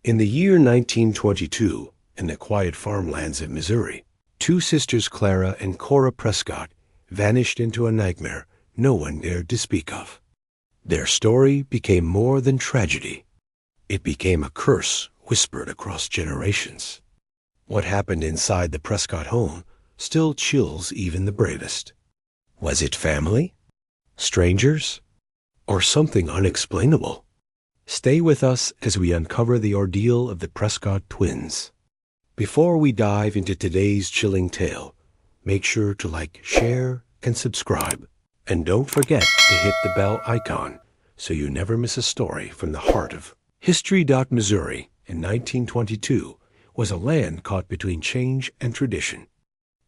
In the year 1922, in the quiet farmlands of Missouri, two sisters, Clara and Cora Prescott, vanished into a nightmare no one dared to speak of. Their story became more than tragedy. It became a curse whispered across generations. What happened inside the Prescott home still chills even the bravest. Was it family? Strangers? Or something unexplainable? Stay with us as we uncover the ordeal of the Prescott twins. Before we dive into today's chilling tale, make sure to like, share, and subscribe. And don't forget to hit the bell icon so you never miss a story from the heart of history. Missouri in 1922 was a land caught between change and tradition.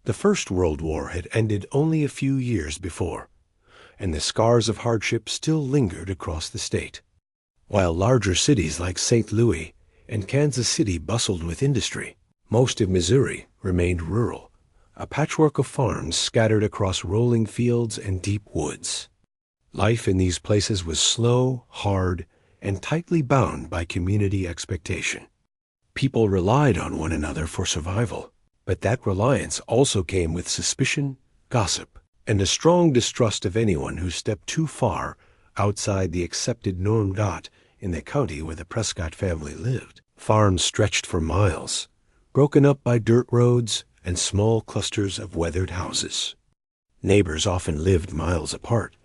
The First World War had ended only a few years before, and the scars of hardship still lingered across the state. While larger cities like St. Louis and Kansas City bustled with industry, most of Missouri remained rural, a patchwork of farms scattered across rolling fields and deep woods. Life in these places was slow, hard, and tightly bound by community expectation. People relied on one another for survival, but that reliance also came with suspicion, gossip, and a strong distrust of anyone who stepped too far outside the accepted norm. In the county where the Prescott family lived, farms stretched for miles, broken up by dirt roads and small clusters of weathered houses. Neighbors often lived miles apart,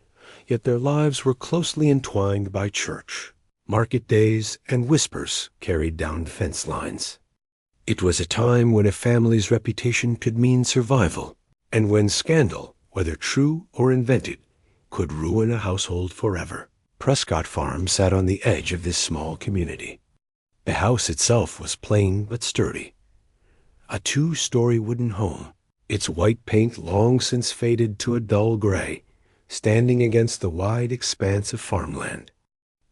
yet their lives were closely entwined by church, market days, and whispers carried down fence lines. It was a time when a family's reputation could mean survival, and when scandal, whether true or invented, could ruin a household forever. Prescott Farm sat on the edge of this small community. The house itself was plain but sturdy. A two-story wooden home, its white paint long since faded to a dull gray, standing against the wide expanse of farmland.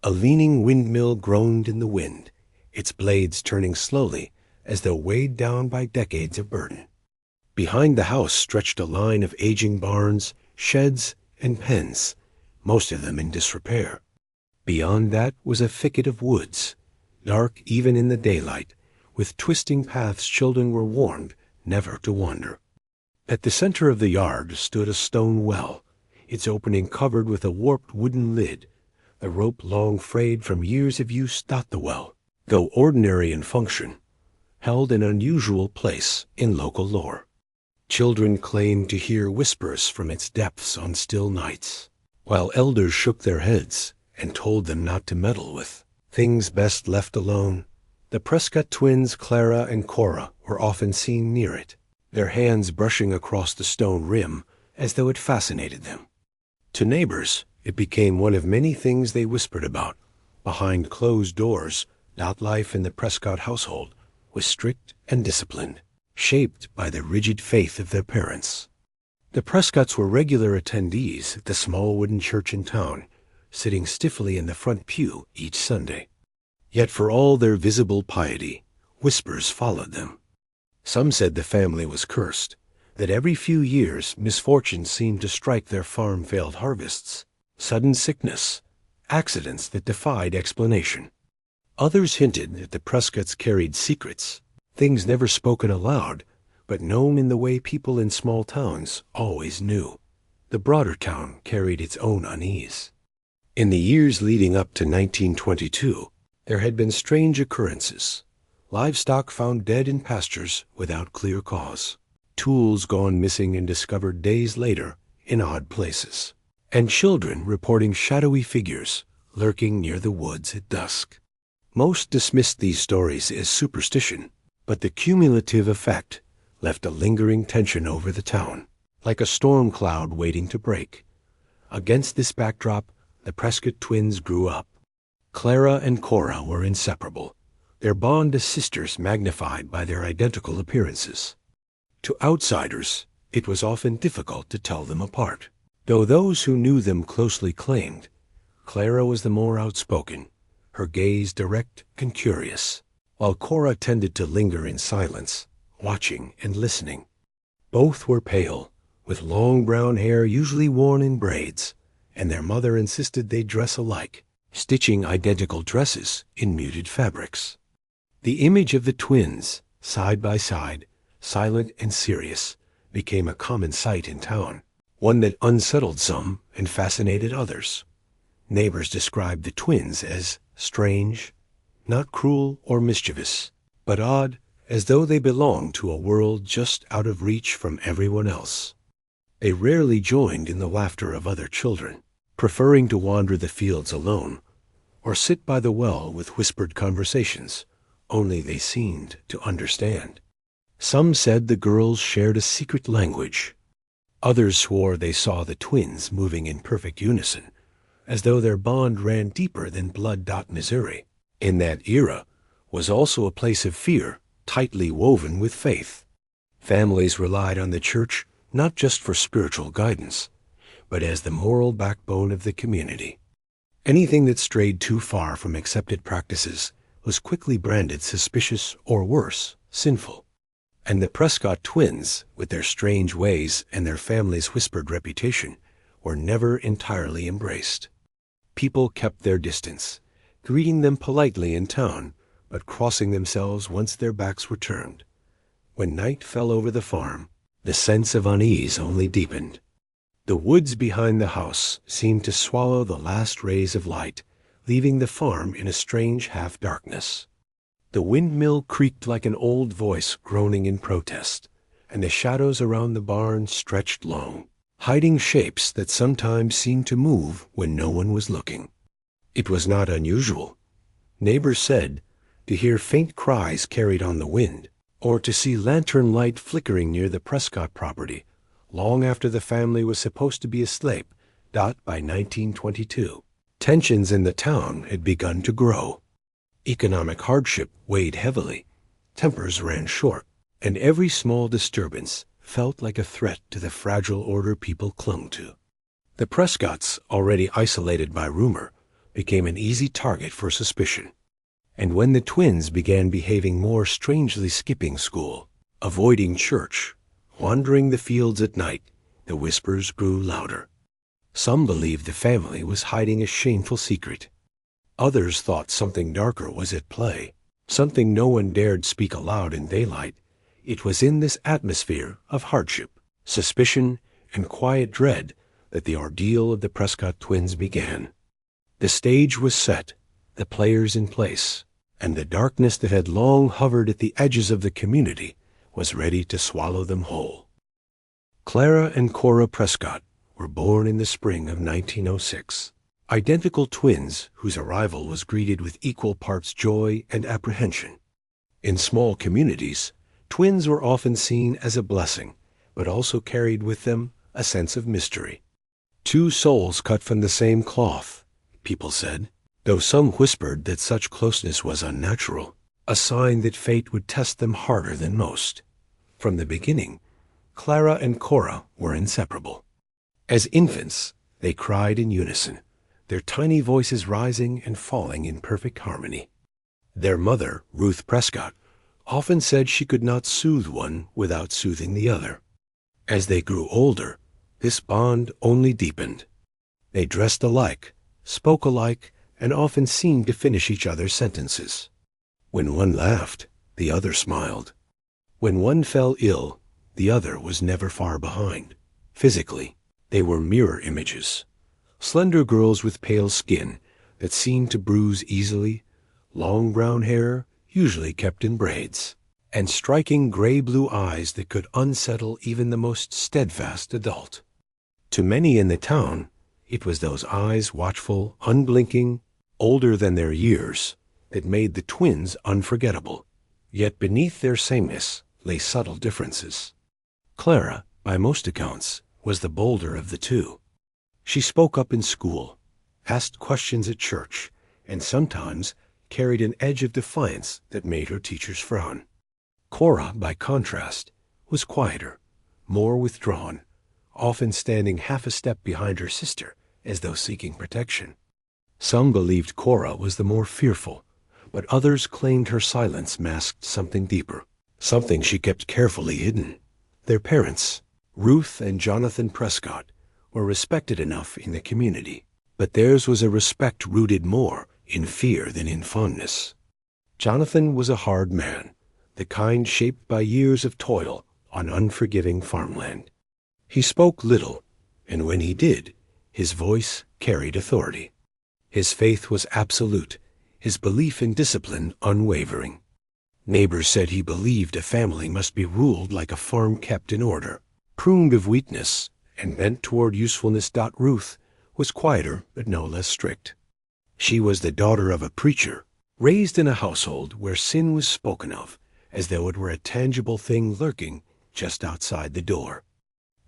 A leaning windmill groaned in the wind, its blades turning slowly as though weighed down by decades of burden. Behind the house stretched a line of aging barns, sheds, and pens, most of them in disrepair. Beyond that was a thicket of woods, dark even in the daylight, with twisting paths children were warned never to wander. At the center of the yard stood a stone well, its opening covered with a warped wooden lid. The rope long frayed from years of use. The well, though ordinary in function, held an unusual place in local lore. Children claimed to hear whispers from its depths on still nights, while elders shook their heads and told them not to meddle with things best left alone. The Prescott twins, Clara and Cora, were often seen near it, their hands brushing across the stone rim as though it fascinated them. To neighbors, it became one of many things they whispered about. Behind closed doors, life in the Prescott household was strict and disciplined, shaped by the rigid faith of their parents. The Prescotts were regular attendees at the small wooden church in town, sitting stiffly in the front pew each Sunday. Yet for all their visible piety, whispers followed them. Some said the family was cursed, that every few years misfortune seemed to strike their farm-failed harvests, sudden sickness, accidents that defied explanation. Others hinted that the Prescotts carried secrets, things never spoken aloud, but known in the way people in small towns always knew. The broader town carried its own unease. In the years leading up to 1922, there had been strange occurrences. Livestock found dead in pastures without clear cause. Tools gone missing and discovered days later in odd places. And children reporting shadowy figures lurking near the woods at dusk. Most dismissed these stories as superstition, but the cumulative effect left a lingering tension over the town, like a storm cloud waiting to break. Against this backdrop, the Prescott twins grew up. Clara and Cora were inseparable, their bond as sisters magnified by their identical appearances. To outsiders, it was often difficult to tell them apart, though those who knew them closely claimed Clara was the more outspoken, her gaze direct and curious, while Cora tended to linger in silence, watching and listening. Both were pale, with long brown hair usually worn in braids, and their mother insisted they dress alike, stitching identical dresses in muted fabrics. The image of the twins, side by side, silent and serious, became a common sight in town, one that unsettled some and fascinated others. Neighbors described the twins as strange, not cruel or mischievous, but odd, as though they belonged to a world just out of reach from everyone else. They rarely joined in the laughter of other children, preferring to wander the fields alone, or sit by the well with whispered conversations, only they seemed to understand. Some said the girls shared a secret language. Others swore they saw the twins moving in perfect unison, as though their bond ran deeper than blood. Missouri, in that era, was also a place of fear, tightly woven with faith. Families relied on the church not just for spiritual guidance, but as the moral backbone of the community. Anything that strayed too far from accepted practices was quickly branded suspicious or worse, sinful. And the Prescott twins, with their strange ways and their family's whispered reputation, were never entirely embraced. People kept their distance, greeting them politely in town, but crossing themselves once their backs were turned. When night fell over the farm, the sense of unease only deepened. The woods behind the house seemed to swallow the last rays of light, leaving the farm in a strange half-darkness. The windmill creaked like an old voice groaning in protest, and the shadows around the barn stretched long, hiding shapes that sometimes seemed to move when no one was looking. It was not unusual, neighbors said, to hear faint cries carried on the wind, or to see lantern light flickering near the Prescott property, long after the family was supposed to be asleep. By 1922, tensions in the town had begun to grow. Economic hardship weighed heavily, tempers ran short, and every small disturbance felt like a threat to the fragile order people clung to. The Prescotts, already isolated by rumor, became an easy target for suspicion. And when the twins began behaving more strangely, skipping school, avoiding church, wandering the fields at night, the whispers grew louder. Some believed the family was hiding a shameful secret. Others thought something darker was at play, something no one dared speak aloud in daylight. It was in this atmosphere of hardship, suspicion, and quiet dread that the ordeal of the Prescott twins began. The stage was set, the players in place, and the darkness that had long hovered at the edges of the community was ready to swallow them whole. Clara and Cora Prescott were born in the spring of 1906, identical twins whose arrival was greeted with equal parts joy and apprehension. In small communities, twins were often seen as a blessing, but also carried with them a sense of mystery. Two souls cut from the same cloth, people said, though some whispered that such closeness was unnatural, a sign that fate would test them harder than most. From the beginning, Clara and Cora were inseparable. As infants, they cried in unison, their tiny voices rising and falling in perfect harmony. Their mother, Ruth Prescott, often said she could not soothe one without soothing the other. As they grew older, this bond only deepened. They dressed alike, spoke alike, and often seemed to finish each other's sentences. When one laughed, the other smiled. When one fell ill, the other was never far behind. Physically, they were mirror images. Slender girls with pale skin that seemed to bruise easily, long brown hair usually kept in braids, and striking gray-blue eyes that could unsettle even the most steadfast adult. To many in the town, it was those eyes, watchful, unblinking, older than their years, that made the twins unforgettable. Yet beneath their sameness lay subtle differences. Clara, by most accounts, was the bolder of the two. She spoke up in school, asked questions at church, and sometimes carried an edge of defiance that made her teachers frown. Cora, by contrast, was quieter, more withdrawn, often standing half a step behind her sister as though seeking protection. Some believed Cora was the more fearful, but others claimed her silence masked something deeper, something she kept carefully hidden. Their parents, Ruth and Jonathan Prescott, were respected enough in the community, but theirs was a respect rooted more in fear than in fondness. Jonathan was a hard man, the kind shaped by years of toil on unforgiving farmland. He spoke little, and when he did, his voice carried authority. His faith was absolute, his belief in discipline unwavering. Neighbors said he believed a family must be ruled like a farm kept in order, pruned of weakness, and bent toward usefulness. Ruth was quieter but no less strict. She was the daughter of a preacher, raised in a household where sin was spoken of as though it were a tangible thing lurking just outside the door.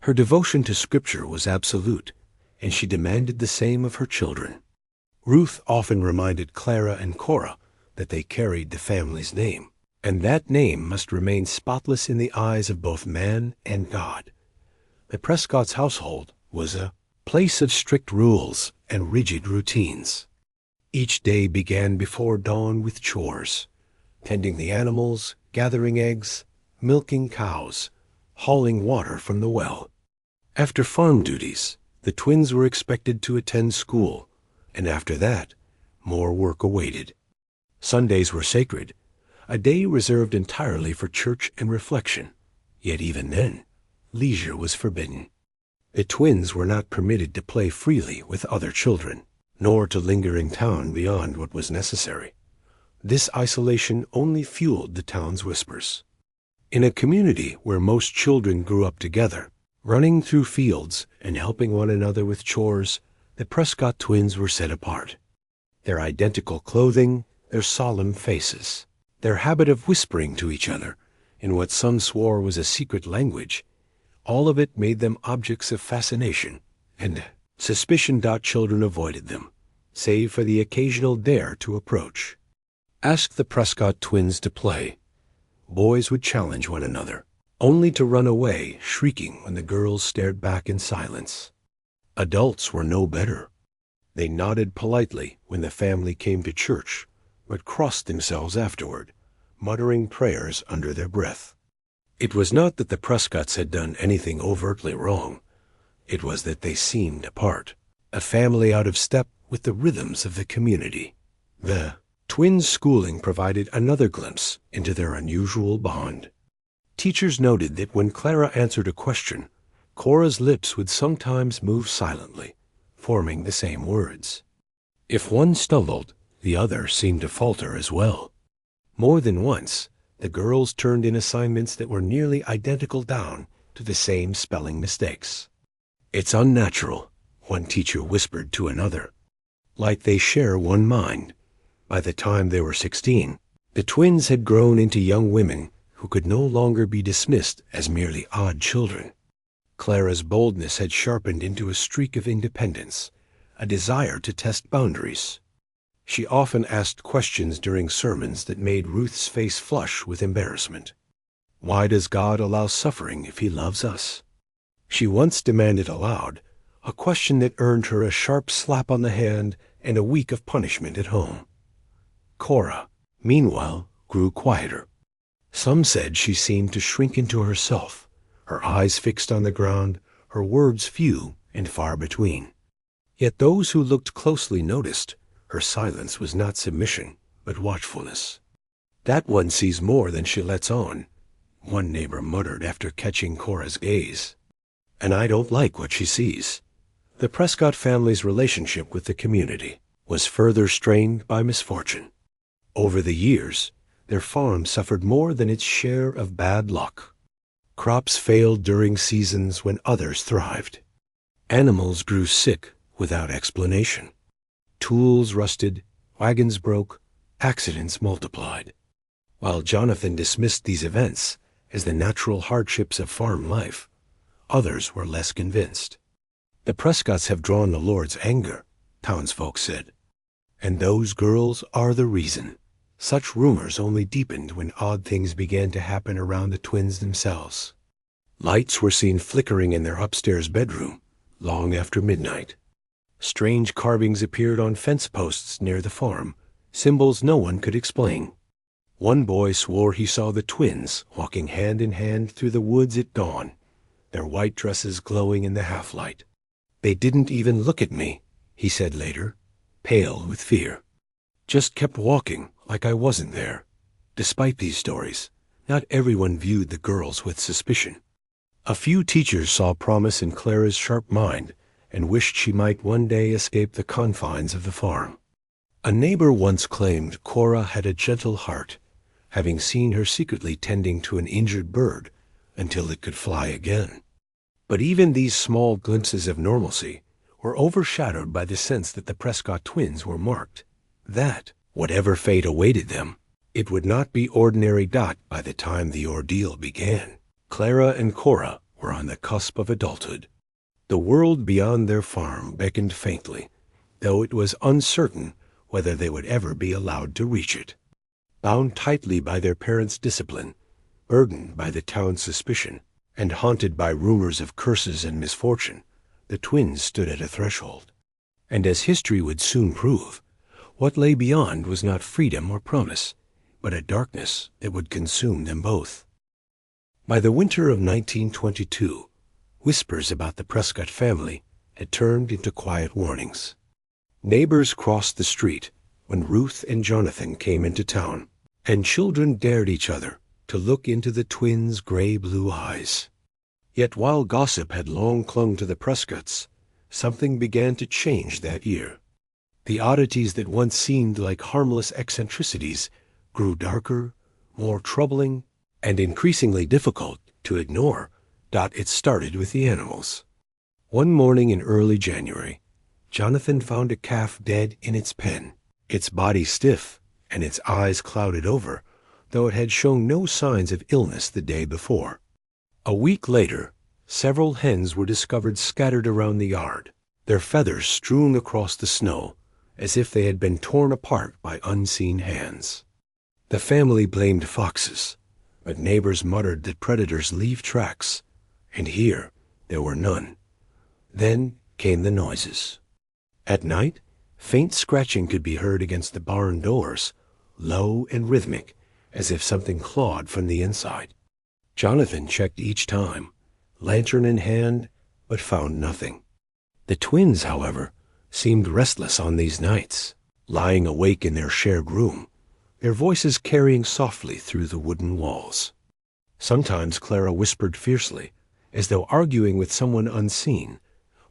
Her devotion to Scripture was absolute, and she demanded the same of her children. Ruth often reminded Clara and Cora that they carried the family's name, and that name must remain spotless in the eyes of both man and God. The Prescott's household was a place of strict rules and rigid routines. Each day began before dawn with chores, tending the animals, gathering eggs, milking cows, hauling water from the well. After farm duties, the twins were expected to attend school, and after that, more work awaited. Sundays were sacred, a day reserved entirely for church and reflection, yet even then, leisure was forbidden. The twins were not permitted to play freely with other children, nor to linger in town beyond what was necessary. This isolation only fueled the town's whispers. In a community where most children grew up together, running through fields and helping one another with chores, the Prescott twins were set apart. Their identical clothing, their solemn faces, their habit of whispering to each other in what some swore was a secret language, all of it made them objects of fascination and suspicion. Children avoided them, save for the occasional dare to approach. Ask the Prescott twins to play. Boys would challenge one another, only to run away shrieking when the girls stared back in silence. Adults were no better. They nodded politely when the family came to church, but crossed themselves afterward, muttering prayers under their breath. It was not that the Prescotts had done anything overtly wrong. It was that they seemed apart, a family out of step with the rhythms of the community. The twins' schooling provided another glimpse into their unusual bond. Teachers noted that when Clara answered a question, Cora's lips would sometimes move silently, forming the same words. If one stumbled, the other seemed to falter as well. More than once, the girls turned in assignments that were nearly identical down to the same spelling mistakes. "It's unnatural," one teacher whispered to another. Like they share one mind. By the time they were 16, the twins had grown into young women who could no longer be dismissed as merely odd children. Clara's boldness had sharpened into a streak of independence, a desire to test boundaries. She often asked questions during sermons that made Ruth's face flush with embarrassment. Why does God allow suffering if He loves us? She once demanded aloud, a question that earned her a sharp slap on the hand and a week of punishment at home. Cora, meanwhile, grew quieter. Some said she seemed to shrink into herself, her eyes fixed on the ground, her words few and far between. Yet those who looked closely noticed her silence was not submission, but watchfulness. "That one sees more than she lets on," one neighbor muttered after catching Cora's gaze. "And I don't like what she sees." The Prescott family's relationship with the community was further strained by misfortune. Over the years, their farm suffered more than its share of bad luck. Crops failed during seasons when others thrived. Animals grew sick without explanation. Tools rusted, wagons broke, accidents multiplied. While Jonathan dismissed these events as the natural hardships of farm life, others were less convinced. "The Prescotts have drawn the Lord's anger," townsfolk said. "And those girls are the reason." Such rumors only deepened when odd things began to happen around the twins themselves. Lights were seen flickering in their upstairs bedroom long after midnight. Strange carvings appeared on fence posts near the farm, symbols no one could explain. One boy swore he saw the twins walking hand in hand through the woods at dawn, their white dresses glowing in the half-light. "They didn't even look at me," he said later, pale with fear. "Just kept walking like I wasn't there. Despite these stories, not everyone viewed the girls with suspicion. A few teachers saw promise in Clara's sharp mind and wished she might one day escape the confines of the farm. A neighbor once claimed Cora had a gentle heart, having seen her secretly tending to an injured bird until it could fly again. But even these small glimpses of normalcy were overshadowed by the sense that the Prescott twins were marked, that, whatever fate awaited them, it would not be ordinary. By the time the ordeal began, Clara and Cora were on the cusp of adulthood. The world beyond their farm beckoned faintly, though it was uncertain whether they would ever be allowed to reach it. Bound tightly by their parents' discipline, burdened by the town's suspicion, and haunted by rumors of curses and misfortune, the twins stood at a threshold. And as history would soon prove, what lay beyond was not freedom or promise, but a darkness that would consume them both. By the winter of 1922, whispers about the Prescott family had turned into quiet warnings. Neighbors crossed the street when Ruth and Jonathan came into town, and children dared each other to look into the twins' gray-blue eyes. Yet while gossip had long clung to the Prescotts, something began to change that year. The oddities that once seemed like harmless eccentricities grew darker, more troubling, and increasingly difficult to ignore. It started with the animals. One morning in early January, Jonathan found a calf dead in its pen, its body stiff and its eyes clouded over, though it had shown no signs of illness the day before. A week later, several hens were discovered scattered around the yard, their feathers strewn across the snow, as if they had been torn apart by unseen hands. The family blamed foxes, but neighbors muttered that predators leave tracks, and here there were none. Then came the noises. At night, faint scratching could be heard against the barn doors, low and rhythmic, as if something clawed from the inside. Jonathan checked each time, lantern in hand, but found nothing. The twins, however, seemed restless on these nights, lying awake in their shared room, their voices carrying softly through the wooden walls. Sometimes Clara whispered fiercely, as though arguing with someone unseen,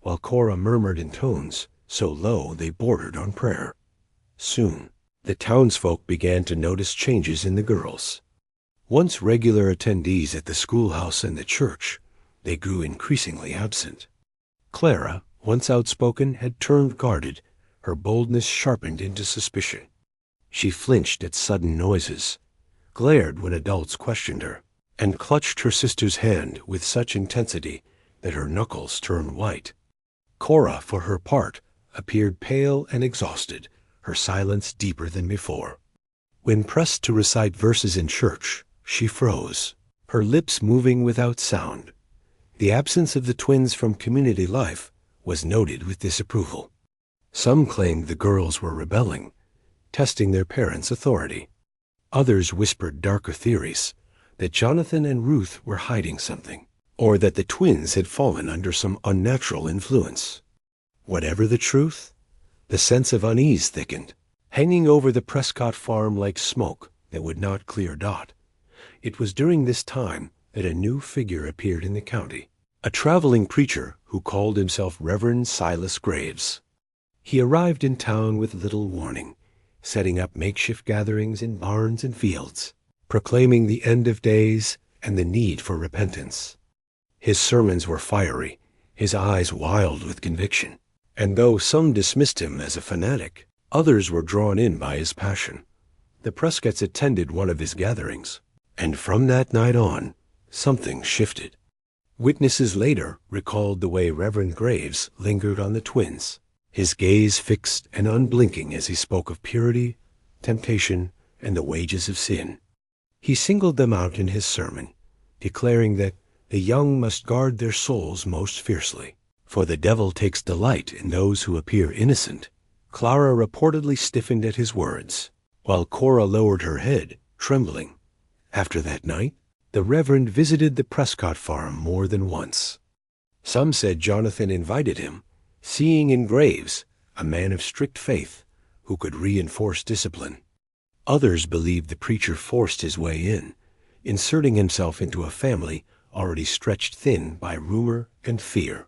while Cora murmured in tones so low they bordered on prayer. Soon, the townsfolk began to notice changes in the girls. Once regular attendees at the schoolhouse and the church, they grew increasingly absent. Clara, once outspoken, had turned guarded, her boldness sharpened into suspicion. She flinched at sudden noises, glared when adults questioned her, and clutched her sister's hand with such intensity that her knuckles turned white. Cora, for her part, appeared pale and exhausted, her silence deeper than before. When pressed to recite verses in church, she froze, her lips moving without sound. The absence of the twins from community life was noted with disapproval. Some claimed the girls were rebelling, testing their parents' authority. Others whispered darker theories, that Jonathan and Ruth were hiding something, or that the twins had fallen under some unnatural influence. Whatever the truth, the sense of unease thickened, hanging over the Prescott farm like smoke that would not clear. It was during this time that a new figure appeared in the county, a traveling preacher who called himself Reverend Silas Graves. He arrived in town with little warning, setting up makeshift gatherings in barns and fields, proclaiming the end of days and the need for repentance. His sermons were fiery, his eyes wild with conviction, and though some dismissed him as a fanatic, others were drawn in by his passion. The Prescotts attended one of his gatherings, and from that night on, something shifted. Witnesses later recalled the way Reverend Graves lingered on the twins, his gaze fixed and unblinking as he spoke of purity, temptation, and the wages of sin. He singled them out in his sermon, declaring that the young must guard their souls most fiercely, for the devil takes delight in those who appear innocent. Clara reportedly stiffened at his words, while Cora lowered her head, trembling. After that night, the Reverend visited the Prescott farm more than once. Some said Jonathan invited him, seeing in Graves a man of strict faith who could reinforce discipline. Others believed the preacher forced his way in, inserting himself into a family already stretched thin by rumor and fear.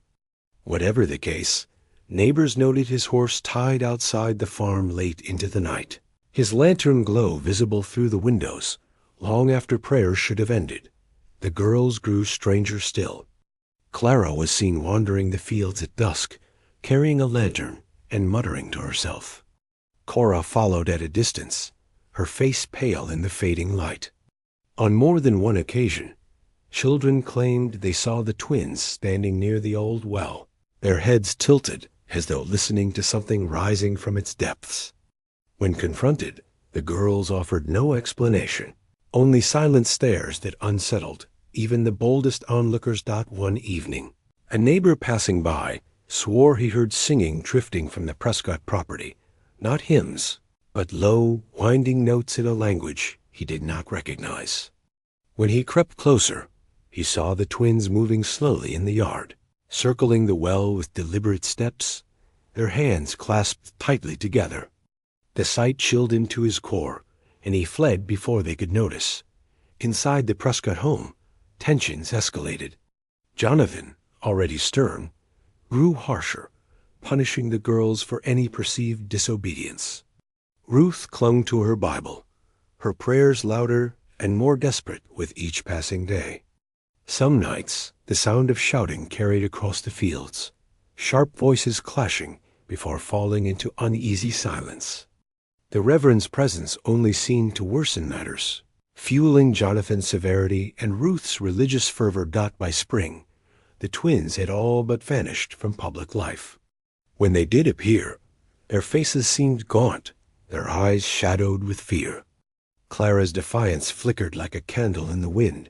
Whatever the case, neighbors noted his horse tied outside the farm late into the night, his lantern glow visible through the windows, long after prayers should have ended. The girls grew stranger still. Clara was seen wandering the fields at dusk, carrying a lantern and muttering to herself. Cora followed at a distance, her face pale in the fading light. On more than one occasion, children claimed they saw the twins standing near the old well, their heads tilted as though listening to something rising from its depths. When confronted, the girls offered no explanation, only silent stares that unsettled even the boldest onlookers. One evening, a neighbor passing by swore he heard singing drifting from the Prescott property, not hymns, but low, winding notes in a language he did not recognize. When he crept closer, he saw the twins moving slowly in the yard, circling the well with deliberate steps, their hands clasped tightly together. The sight chilled him to his core, and he fled before they could notice. Inside the Prescott home, tensions escalated. Jonathan, already stern, grew harsher, punishing the girls for any perceived disobedience. Ruth clung to her Bible, her prayers louder and more desperate with each passing day. Some nights, the sound of shouting carried across the fields, sharp voices clashing before falling into uneasy silence. The Reverend's presence only seemed to worsen matters, fueling Jonathan's severity and Ruth's religious fervor. By spring, the twins had all but vanished from public life. When they did appear, their faces seemed gaunt, their eyes shadowed with fear. Clara's defiance flickered like a candle in the wind,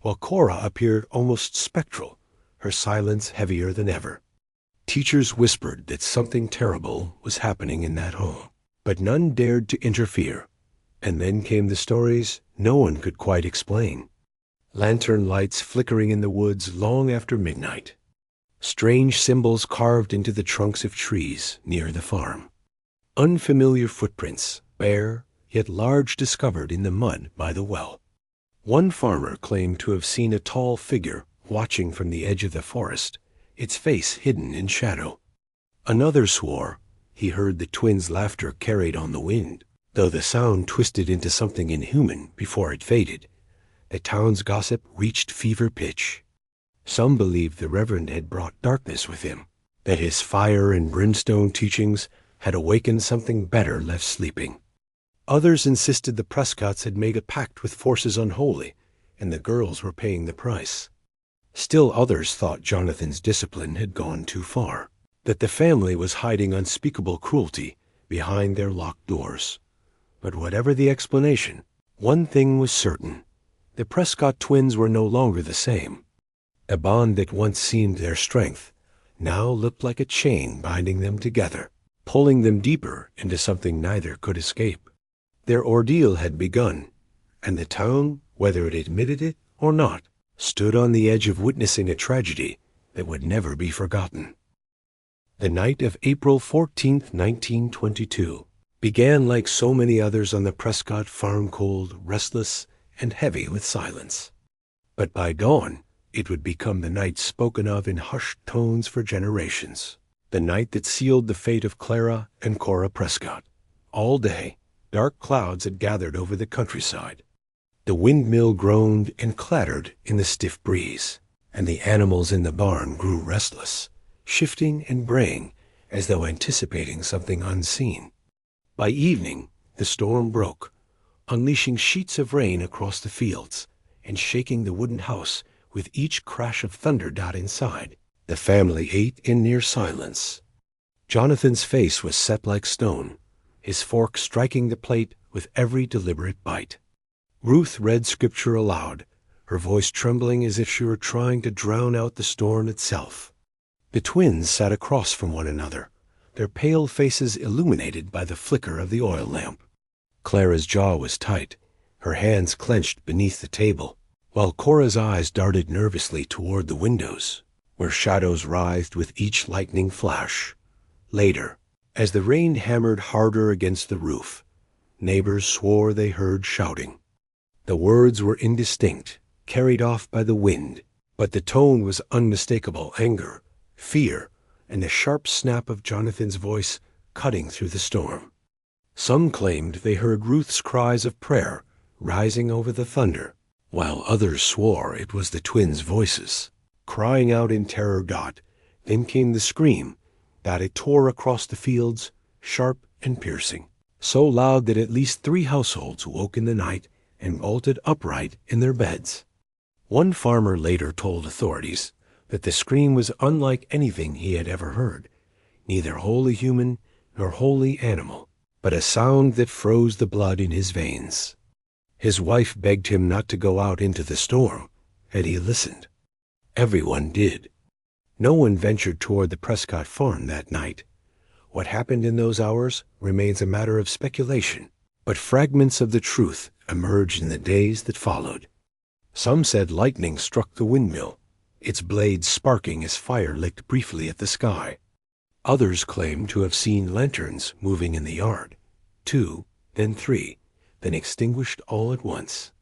while Cora appeared almost spectral, her silence heavier than ever. Teachers whispered that something terrible was happening in that home, but none dared to interfere. And then came the stories no one could quite explain. Lantern lights flickering in the woods long after midnight. Strange symbols carved into the trunks of trees near the farm. Unfamiliar footprints, bare yet large, discovered in the mud by the well. One farmer claimed to have seen a tall figure watching from the edge of the forest, its face hidden in shadow. Another swore he heard the twins' laughter carried on the wind, though the sound twisted into something inhuman before it faded. The town's gossip reached fever pitch. Some believed the Reverend had brought darkness with him, that his fire and brimstone teachings had awakened something better left sleeping. Others insisted the Prescotts had made a pact with forces unholy, and the girls were paying the price. Still others thought Jonathan's discipline had gone too far, that the family was hiding unspeakable cruelty behind their locked doors. But whatever the explanation, one thing was certain. The Prescott twins were no longer the same. A bond that once seemed their strength now looked like a chain binding them together, pulling them deeper into something neither could escape. Their ordeal had begun, and the town, whether it admitted it or not, stood on the edge of witnessing a tragedy that would never be forgotten. The night of April 14th, 1922, began like so many others on the Prescott farm, cold, restless, and heavy with silence. But by dawn, it would become the night spoken of in hushed tones for generations, the night that sealed the fate of Clara and Cora Prescott. All day, dark clouds had gathered over the countryside. The windmill groaned and clattered in the stiff breeze, and the animals in the barn grew restless, shifting and braying as though anticipating something unseen. By evening, the storm broke, unleashing sheets of rain across the fields and shaking the wooden house with each crash of thunder. Inside, the family ate in near silence. Jonathan's face was set like stone, his fork striking the plate with every deliberate bite. Ruth read scripture aloud, her voice trembling as if she were trying to drown out the storm itself. The twins sat across from one another, their pale faces illuminated by the flicker of the oil lamp. Clara's jaw was tight, her hands clenched beneath the table, while Cora's eyes darted nervously toward the windows, where shadows writhed with each lightning flash. Later, as the rain hammered harder against the roof, Neighbors swore they heard shouting. The words were indistinct, carried off by the wind, but the tone was unmistakable anger, fear, and the sharp snap of Jonathan's voice cutting through the storm. Some claimed they heard Ruth's cries of prayer rising over the thunder, while others swore it was the twins' voices, crying out in terror. Then came the scream, that it tore across the fields, sharp and piercing, so loud that at least 3 households woke in the night and bolted upright in their beds. One farmer later told authorities that the scream was unlike anything he had ever heard, neither wholly human nor wholly animal, but a sound that froze the blood in his veins. His wife begged him not to go out into the storm, and he listened. Everyone did. No one ventured toward the Prescott farm that night. What happened in those hours remains a matter of speculation, but fragments of the truth emerged in the days that followed. Some said lightning struck the windmill, its blades sparking as fire licked briefly at the sky. Others claimed to have seen lanterns moving in the yard, 2, then 3, then extinguished all at once.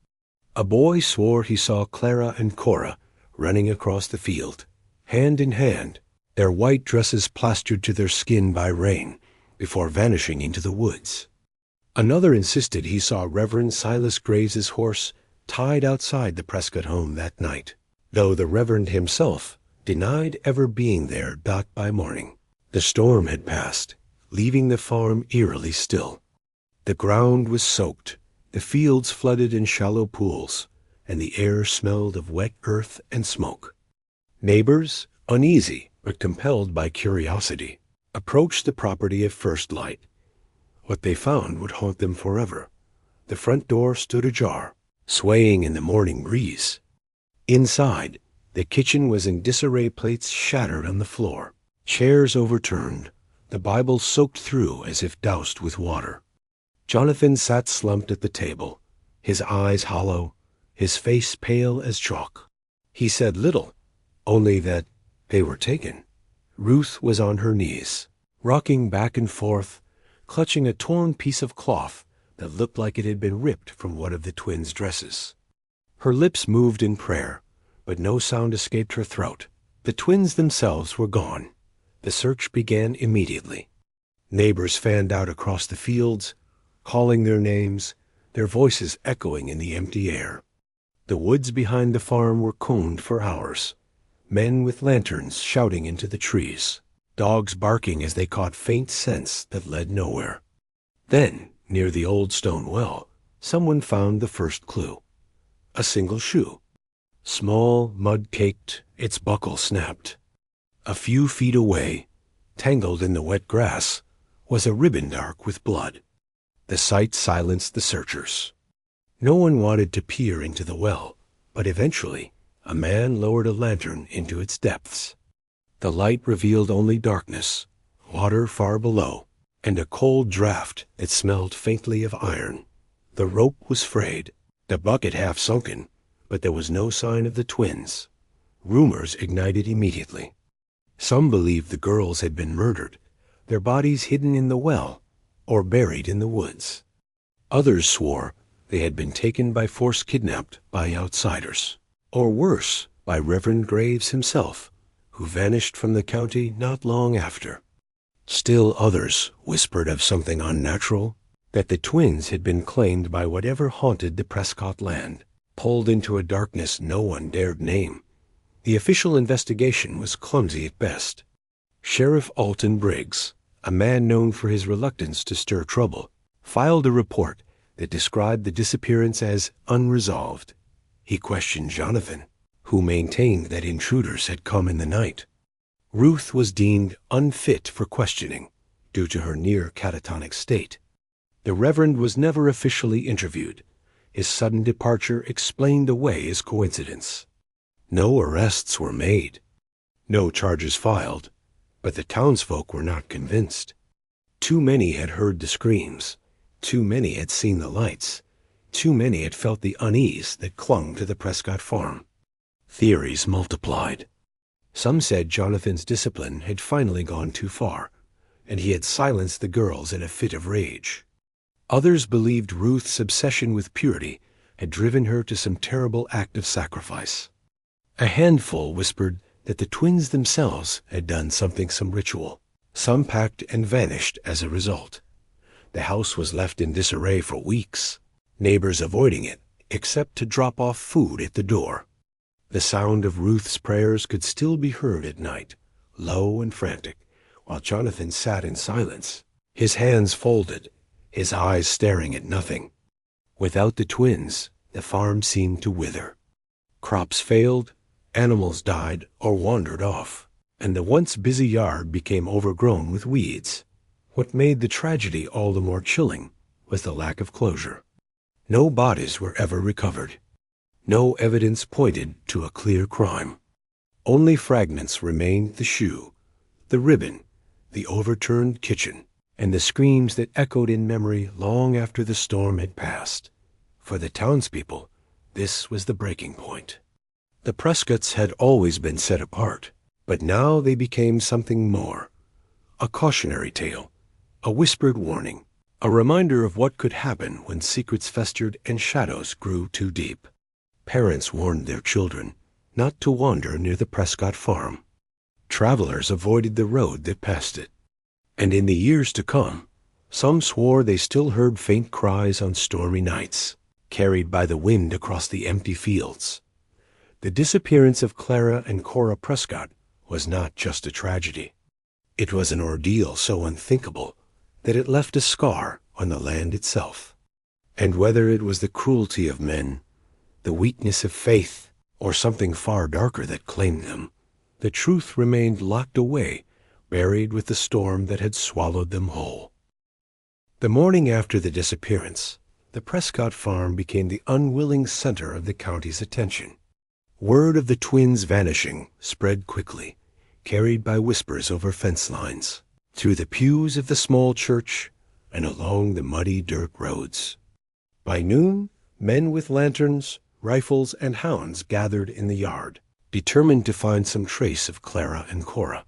A boy swore he saw Clara and Cora running across the field, hand in hand, their white dresses plastered to their skin by rain, before vanishing into the woods. Another insisted he saw Reverend Silas Graves' horse tied outside the Prescott home that night, though the Reverend himself denied ever being there by morning. The storm had passed, leaving the farm eerily still. The ground was soaked, the fields flooded in shallow pools, and the air smelled of wet earth and smoke. Neighbors, uneasy but compelled by curiosity, approached the property at first light. What they found would haunt them forever. The front door stood ajar, swaying in the morning breeze. Inside, the kitchen was in disarray, plates shattered on the floor, chairs overturned, the Bible soaked through as if doused with water. Jonathan sat slumped at the table, his eyes hollow, his face pale as chalk. He said little, only that they were taken. Ruth was on her knees, rocking back and forth, clutching a torn piece of cloth that looked like it had been ripped from one of the twins' dresses. Her lips moved in prayer, but no sound escaped her throat. The twins themselves were gone. The search began immediately. Neighbors fanned out across the fields, calling their names, their voices echoing in the empty air. The woods behind the farm were combed for hours, men with lanterns shouting into the trees, dogs barking as they caught faint scents that led nowhere. Then, near the old stone well, someone found the first clue. A single shoe. Small, mud-caked, its buckle snapped. A few feet away, tangled in the wet grass, was a ribbon dark with blood. The sight silenced the searchers. No one wanted to peer into the well, but eventually a man lowered a lantern into its depths. The light revealed only darkness, water far below, and a cold draught that smelled faintly of iron. The rope was frayed, the bucket half sunken, but there was no sign of the twins. Rumors ignited immediately. Some believed the girls had been murdered, their bodies hidden in the well or buried in the woods. Others swore they had been taken by force, kidnapped by outsiders, or worse, by Reverend Graves himself, who vanished from the county not long after. Still others whispered of something unnatural, that the twins had been claimed by whatever haunted the Prescott land, pulled into a darkness no one dared name. The official investigation was clumsy at best. Sheriff Alton Briggs, a man known for his reluctance to stir trouble, filed a report that described the disappearance as unresolved. He questioned Jonathan, who maintained that intruders had come in the night. Ruth was deemed unfit for questioning due to her near catatonic state. The Reverend was never officially interviewed. His sudden departure explained away as coincidence. No arrests were made, no charges filed, but the townsfolk were not convinced. Too many had heard the screams, too many had seen the lights, too many had felt the unease that clung to the Prescott farm. Theories multiplied. Some said Jonathan's discipline had finally gone too far, and he had silenced the girls in a fit of rage. Others believed Ruth's obsession with purity had driven her to some terrible act of sacrifice. A handful whispered that the twins themselves had done some ritual. Some packed and vanished as a result. The house was left in disarray for weeks, neighbors avoiding it except to drop off food at the door. The sound of Ruth's prayers could still be heard at night, low and frantic, while Jonathan sat in silence, his hands folded, his eyes staring at nothing. Without the twins, the farm seemed to wither. Crops failed, animals died or wandered off, and the once busy yard became overgrown with weeds. What made the tragedy all the more chilling was the lack of closure. No bodies were ever recovered. No evidence pointed to a clear crime. Only fragments remained: the shoe, the ribbon, the overturned kitchen, and the screams that echoed in memory long after the storm had passed. For the townspeople, this was the breaking point. The Prescotts had always been set apart, but now they became something more. A cautionary tale, a whispered warning, a reminder of what could happen when secrets festered and shadows grew too deep. Parents warned their children not to wander near the Prescott farm. Travelers avoided the road that passed it. And in the years to come, some swore they still heard faint cries on stormy nights, carried by the wind across the empty fields. The disappearance of Clara and Cora Prescott was not just a tragedy. It was an ordeal so unthinkable that it left a scar on the land itself. And whether it was the cruelty of men, the weakness of faith, or something far darker that claimed them, the truth remained locked away, buried with the storm that had swallowed them whole. The morning after the disappearance, the Prescott farm became the unwilling center of the county's attention. Word of the twins' vanishing spread quickly, carried by whispers over fence lines, through the pews of the small church, and along the muddy dirt roads. By noon, men with lanterns, rifles, and hounds gathered in the yard, determined to find some trace of Clara and Cora.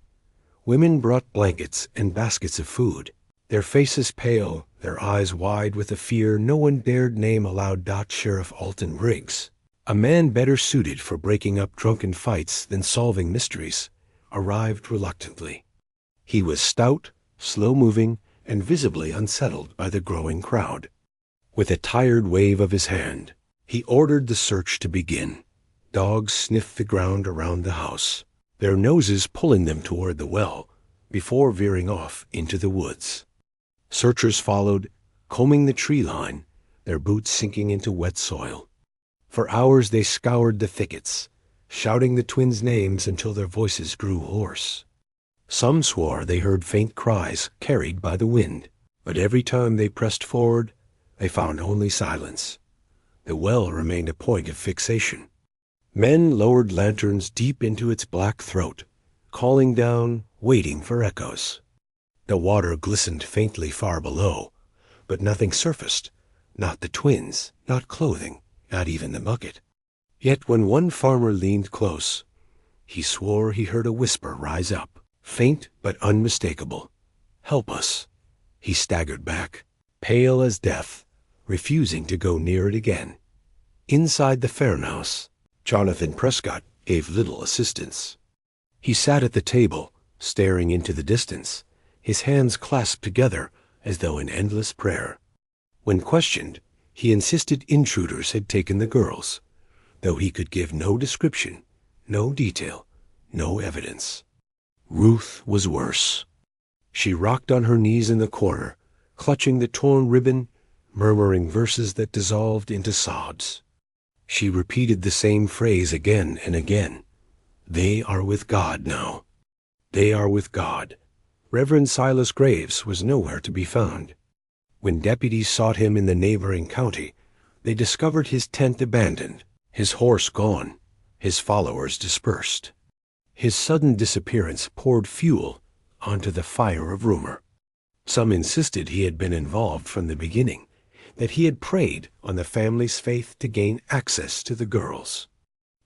Women brought blankets and baskets of food, their faces pale, their eyes wide with a fear no one dared name aloud. Sheriff Alton Briggs, a man better suited for breaking up drunken fights than solving mysteries, arrived reluctantly. He was stout, slow-moving, and visibly unsettled by the growing crowd. With a tired wave of his hand, he ordered the search to begin. Dogs sniffed the ground around the house, their noses pulling them toward the well, before veering off into the woods. Searchers followed, combing the tree line, their boots sinking into wet soil. For hours they scoured the thickets, shouting the twins' names until their voices grew hoarse. Some swore they heard faint cries carried by the wind, but every time they pressed forward, they found only silence. The well remained a point of fixation. Men lowered lanterns deep into its black throat, calling down, waiting for echoes. The water glistened faintly far below, but nothing surfaced, not the twins, not clothing, not even the bucket. Yet when one farmer leaned close, he swore he heard a whisper rise up, faint but unmistakable. "Help us." He staggered back, pale as death, refusing to go near it again. Inside the farmhouse, Jonathan Prescott gave little assistance. He sat at the table, staring into the distance, his hands clasped together as though in endless prayer. When questioned, he insisted intruders had taken the girls, though he could give no description, no detail, no evidence. Ruth was worse. She rocked on her knees in the corner, clutching the torn ribbon, murmuring verses that dissolved into sobs. She repeated the same phrase again and again. "They are with God now. They are with God." Reverend Silas Graves was nowhere to be found. When deputies sought him in the neighboring county, they discovered his tent abandoned, his horse gone, his followers dispersed. His sudden disappearance poured fuel onto the fire of rumor. Some insisted he had been involved from the beginning, that he had preyed on the family's faith to gain access to the girls.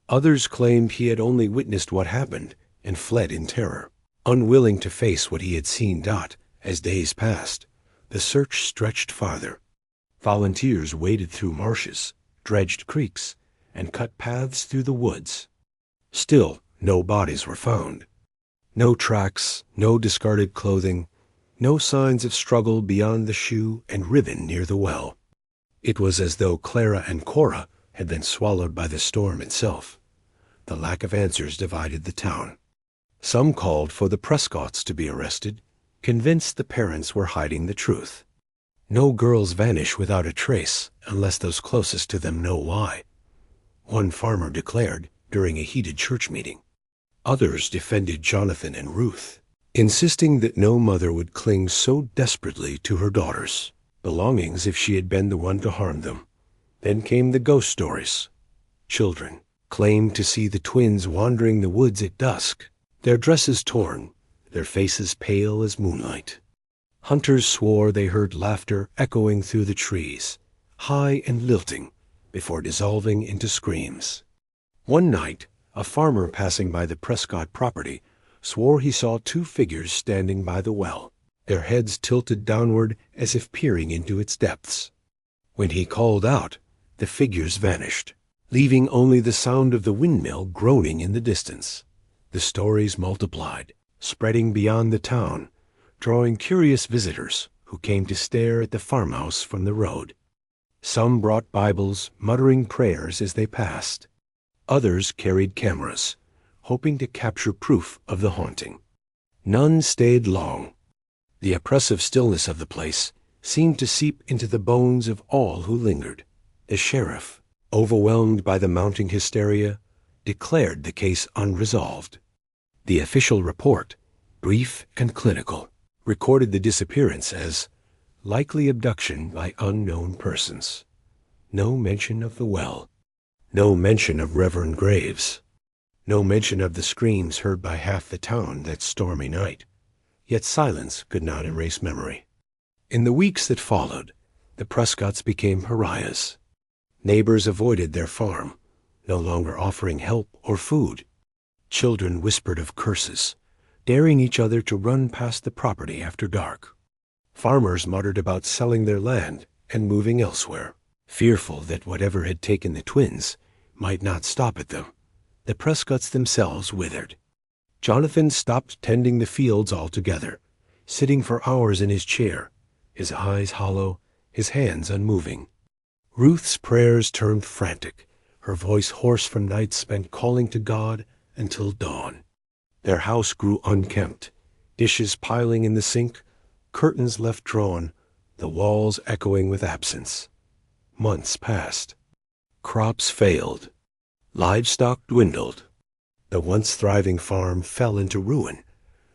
Others claimed he had only witnessed what happened and fled in terror. Unwilling to face what he had seen. As days passed, the search stretched farther. Volunteers waded through marshes, dredged creeks, and cut paths through the woods. Still, no bodies were found. No tracks, no discarded clothing, no signs of struggle beyond the shoe and ribbon near the well. It was as though Clara and Cora had been swallowed by the storm itself. The lack of answers divided the town. Some called for the Prescotts to be arrested, convinced the parents were hiding the truth. No girls vanish without a trace unless those closest to them know why. One farmer declared during a heated church meeting. Others defended Jonathan and Ruth, insisting that no mother would cling so desperately to her daughters' belongings if she had been the one to harm them. Then came the ghost stories. Children claimed to see the twins wandering the woods at dusk, their dresses torn, their faces pale as moonlight. Hunters swore they heard laughter echoing through the trees, high and lilting, before dissolving into screams. One night, a farmer passing by the Prescott property swore he saw two figures standing by the well, their heads tilted downward as if peering into its depths. When he called out, the figures vanished, leaving only the sound of the windmill groaning in the distance. The stories multiplied, spreading beyond the town, drawing curious visitors who came to stare at the farmhouse from the road. Some brought Bibles, muttering prayers as they passed. Others carried cameras, hoping to capture proof of the haunting. None stayed long. The oppressive stillness of the place seemed to seep into the bones of all who lingered. The sheriff, overwhelmed by the mounting hysteria, declared the case unresolved. The official report, brief and clinical, recorded the disappearance as likely abduction by unknown persons. No mention of the well. No mention of Reverend Graves. No mention of the screams heard by half the town that stormy night. Yet silence could not erase memory. In the weeks that followed, the Prescotts became pariahs. Neighbors avoided their farm, no longer offering help or food. Children whispered of curses, daring each other to run past the property after dark. Farmers muttered about selling their land and moving elsewhere, fearful that whatever had taken the twins might not stop at them. The Prescotts themselves withered. Jonathan stopped tending the fields altogether, sitting for hours in his chair, his eyes hollow, his hands unmoving. Ruth's prayers turned frantic, her voice hoarse from nights spent calling to God until dawn. Their house grew unkempt, dishes piling in the sink, curtains left drawn, the walls echoing with absence. Months passed. Crops failed. Livestock dwindled. The once thriving farm fell into ruin,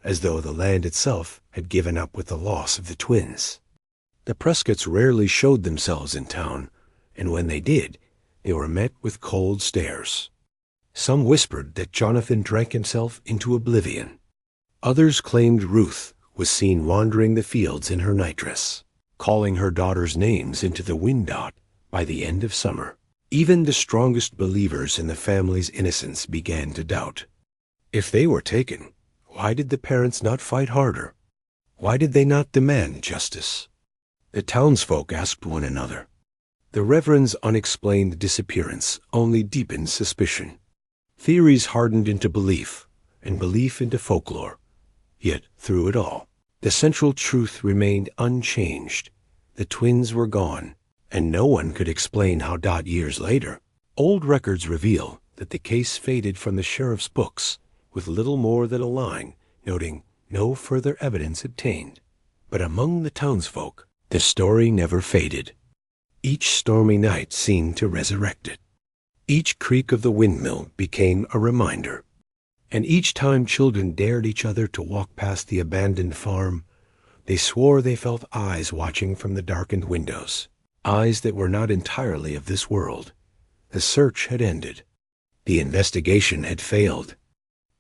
as though the land itself had given up with the loss of the twins. The Prescotts rarely showed themselves in town, and when they did, they were met with cold stares. Some whispered that Jonathan drank himself into oblivion. Others claimed Ruth was seen wandering the fields in her nightdress, calling her daughters' names into the wind-dot by the end of summer. Even the strongest believers in the family's innocence began to doubt. If they were taken, why did the parents not fight harder? Why did they not demand justice? The townsfolk asked one another. The Reverend's unexplained disappearance only deepened suspicion. Theories hardened into belief, and belief into folklore. Yet, through it all, the central truth remained unchanged. The twins were gone, and no one could explain how. Years later, old records reveal that the case faded from the sheriff's books with little more than a line noting no further evidence obtained. But among the townsfolk, the story never faded. Each stormy night seemed to resurrect it. Each creak of the windmill became a reminder. And each time children dared each other to walk past the abandoned farm, they swore they felt eyes watching from the darkened windows, eyes that were not entirely of this world. The search had ended. The investigation had failed.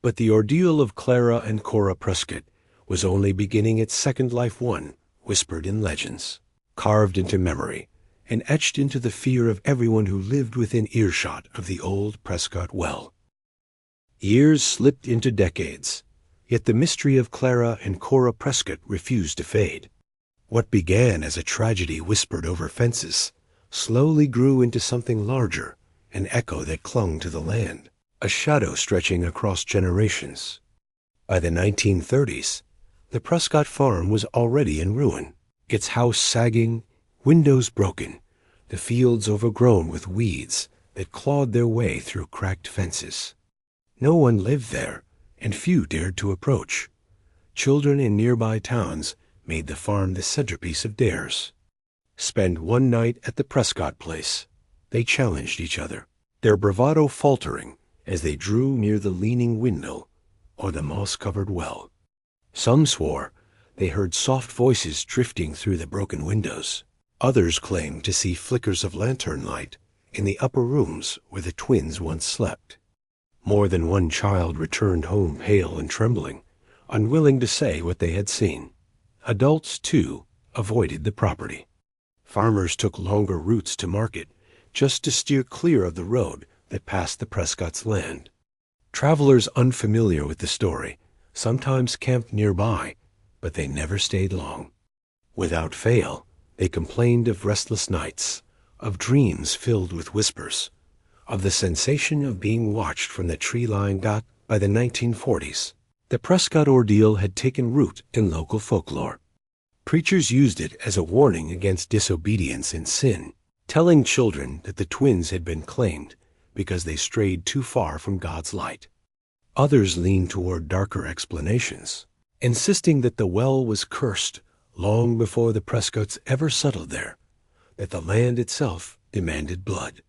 But the ordeal of Clara and Cora Prescott was only beginning its second life, one whispered in legends, carved into memory, and etched into the fear of everyone who lived within earshot of the old Prescott well. Years slipped into decades, yet the mystery of Clara and Cora Prescott refused to fade. What began as a tragedy whispered over fences slowly grew into something larger, an echo that clung to the land, a shadow stretching across generations. By the 1930s, the Prescott farm was already in ruin, its house sagging, windows broken, the fields overgrown with weeds that clawed their way through cracked fences. No one lived there, and few dared to approach. Children in nearby towns made the farm the centerpiece of dares. Spend one night at the Prescott place, they challenged each other, their bravado faltering as they drew near the leaning window or the moss-covered well. Some swore they heard soft voices drifting through the broken windows. Others claimed to see flickers of lantern light in the upper rooms where the twins once slept. More than one child returned home pale and trembling, unwilling to say what they had seen. Adults, too, avoided the property. Farmers took longer routes to market just to steer clear of the road that passed the Prescott's land. Travelers unfamiliar with the story sometimes camped nearby, but they never stayed long. Without fail, they complained of restless nights, of dreams filled with whispers, of the sensation of being watched from the tree-lined dock. By the 1940s, the Prescott ordeal had taken root in local folklore. Preachers used it as a warning against disobedience and sin, telling children that the twins had been claimed because they strayed too far from God's light. Others leaned toward darker explanations, insisting that the well was cursed long before the Prescotts ever settled there, that the land itself demanded blood.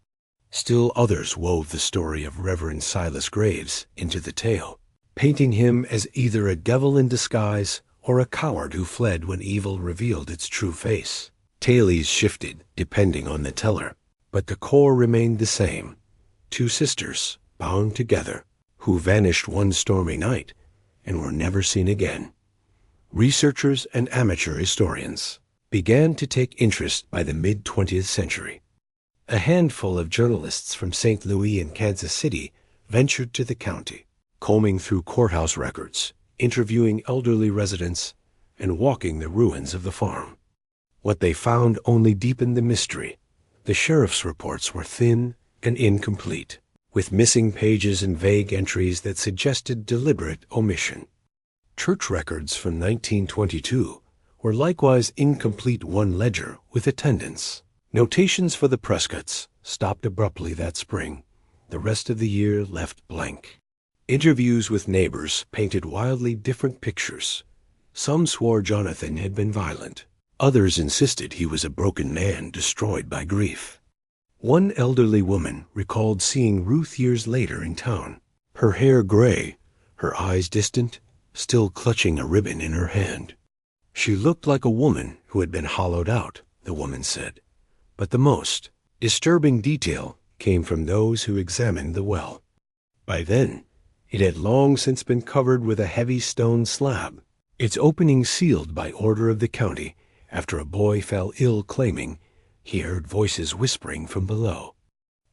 Still others wove the story of Reverend Silas Graves into the tale, painting him as either a devil in disguise or a coward who fled when evil revealed its true face. Tales shifted depending on the teller, but the core remained the same. Two sisters, bound together, who vanished one stormy night and were never seen again. Researchers and amateur historians began to take interest by the mid-20th century. A handful of journalists from St. Louis and Kansas City ventured to the county, combing through courthouse records, interviewing elderly residents, and walking the ruins of the farm. What they found only deepened the mystery. The sheriff's reports were thin and incomplete, with missing pages and vague entries that suggested deliberate omission. Church records from 1922 were likewise incomplete, one ledger with attendance. Notations for the Prescotts stopped abruptly that spring. The rest of the year left blank. Interviews with neighbors painted wildly different pictures. Some swore Jonathan had been violent. Others insisted he was a broken man destroyed by grief. One elderly woman recalled seeing Ruth years later in town, her hair gray, her eyes distant, still clutching a ribbon in her hand. She looked like a woman who had been hollowed out, the woman said. But the most disturbing detail came from those who examined the well. By then, it had long since been covered with a heavy stone slab, its opening sealed by order of the county after a boy fell ill claiming he heard voices whispering from below.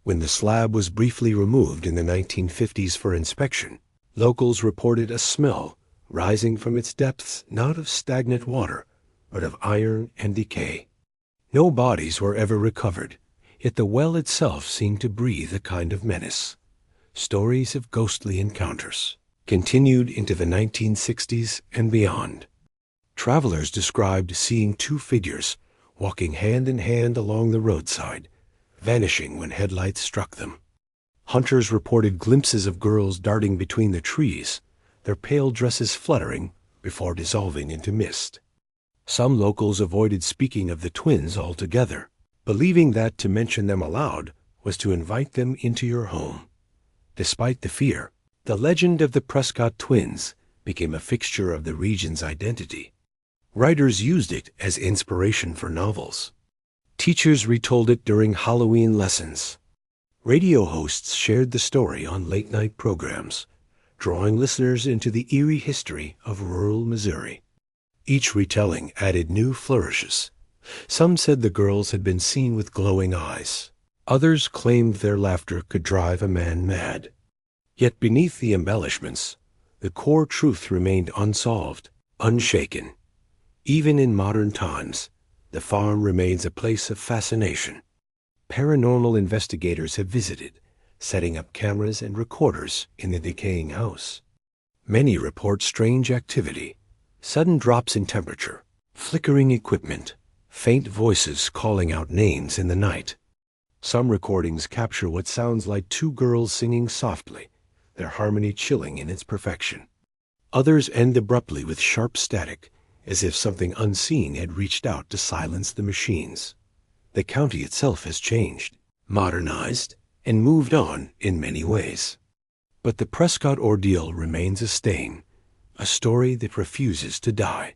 When the slab was briefly removed in the 1950s for inspection, locals reported a smell rising from its depths, not of stagnant water, but of iron and decay. No bodies were ever recovered, yet the well itself seemed to breathe a kind of menace. Stories of ghostly encounters continued into the 1960s and beyond. Travelers described seeing two figures walking hand in hand along the roadside, vanishing when headlights struck them. Hunters reported glimpses of girls darting between the trees, their pale dresses fluttering before dissolving into mist. Some locals avoided speaking of the twins altogether, believing that to mention them aloud was to invite them into your home. Despite the fear, the legend of the Prescott twins became a fixture of the region's identity. Writers used it as inspiration for novels. Teachers retold it during Halloween lessons. Radio hosts shared the story on late-night programs, drawing listeners into the eerie history of rural Missouri. Each retelling added new flourishes. Some said the girls had been seen with glowing eyes. Others claimed their laughter could drive a man mad. Yet beneath the embellishments, the core truth remained unsolved, unshaken. Even in modern times, the farm remains a place of fascination. Paranormal investigators have visited, setting up cameras and recorders in the decaying house. Many report strange activity, sudden drops in temperature, flickering equipment, faint voices calling out names in the night. Some recordings capture what sounds like two girls singing softly, their harmony chilling in its perfection. Others end abruptly with sharp static, as if something unseen had reached out to silence the machines. The county itself has changed, modernized, and moved on in many ways. But the Prescott ordeal remains a stain, a story that refuses to die.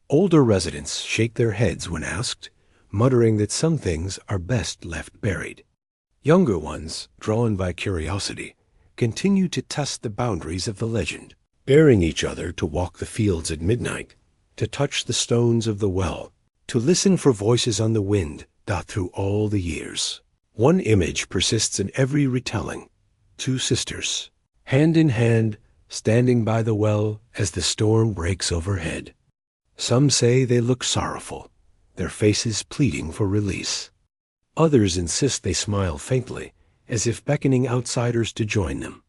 Older residents shake their heads when asked, muttering that some things are best left buried. Younger ones, drawn by curiosity, continue to test the boundaries of the legend, bearing each other to walk the fields at midnight, to touch the stones of the well, to listen for voices on the wind through all the years. One image persists in every retelling: two sisters, hand in hand, standing by the well as the storm breaks overhead. Some say they look sorrowful, their faces pleading for release. Others insist they smile faintly, as if beckoning outsiders to join them.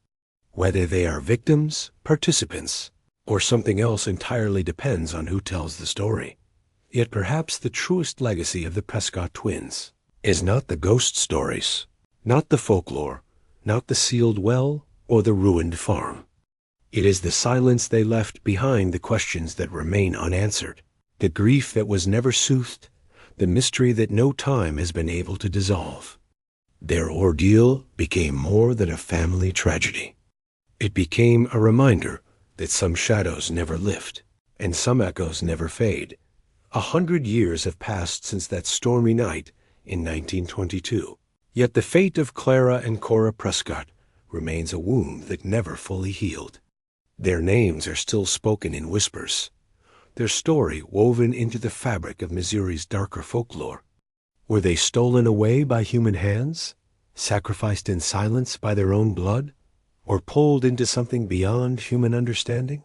Whether they are victims, participants, or something else entirely depends on who tells the story. Yet perhaps the truest legacy of the Prescott twins is not the ghost stories, not the folklore, not the sealed well or the ruined farm. It is the silence they left behind, the questions that remain unanswered, the grief that was never soothed, the mystery that no time has been able to dissolve. Their ordeal became more than a family tragedy. It became a reminder that some shadows never lift, and some echoes never fade. 100 years have passed since that stormy night in 1922. Yet the fate of Clara and Cora Prescott remains a wound that never fully healed. Their names are still spoken in whispers, their story woven into the fabric of Missouri's darker folklore. Were they stolen away by human hands, sacrificed in silence by their own blood, or pulled into something beyond human understanding?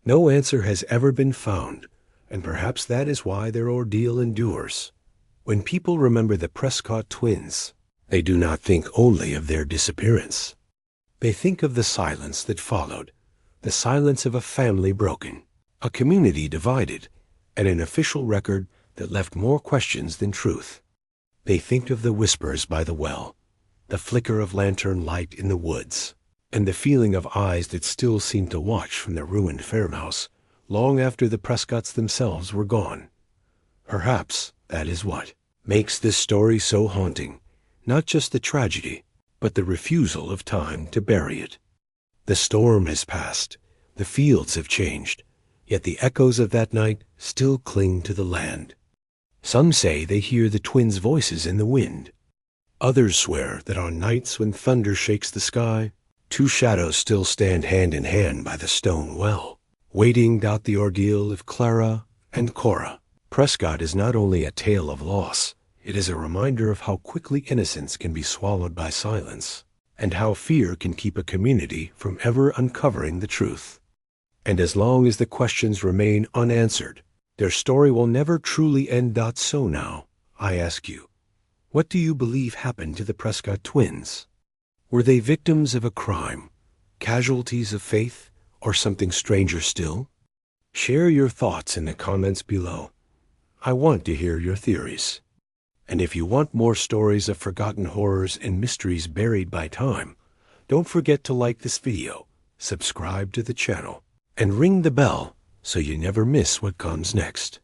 No answer has ever been found, and perhaps that is why their ordeal endures. When people remember the Prescott twins, they do not think only of their disappearance. They think of the silence that followed, the silence of a family broken, a community divided, and an official record that left more questions than truth. They think of the whispers by the well, the flicker of lantern light in the woods, and the feeling of eyes that still seemed to watch from the ruined farmhouse long after the Prescotts themselves were gone. Perhaps that is what makes this story so haunting, not just the tragedy, but the refusal of time to bury it. The storm has passed, the fields have changed, yet the echoes of that night still cling to the land. Some say they hear the twins' voices in the wind. Others swear that on nights when thunder shakes the sky, two shadows still stand hand in hand by the stone well, waiting out the ordeal of Clara and Cora. Prescott is not only a tale of loss, it is a reminder of how quickly innocence can be swallowed by silence, and how fear can keep a community from ever uncovering the truth. And as long as the questions remain unanswered, their story will never truly end. So now, I ask you, what do you believe happened to the Prescott twins? Were they victims of a crime, casualties of faith, or something stranger still? Share your thoughts in the comments below. I want to hear your theories. And if you want more stories of forgotten horrors and mysteries buried by time, don't forget to like this video, subscribe to the channel, and ring the bell so you never miss what comes next.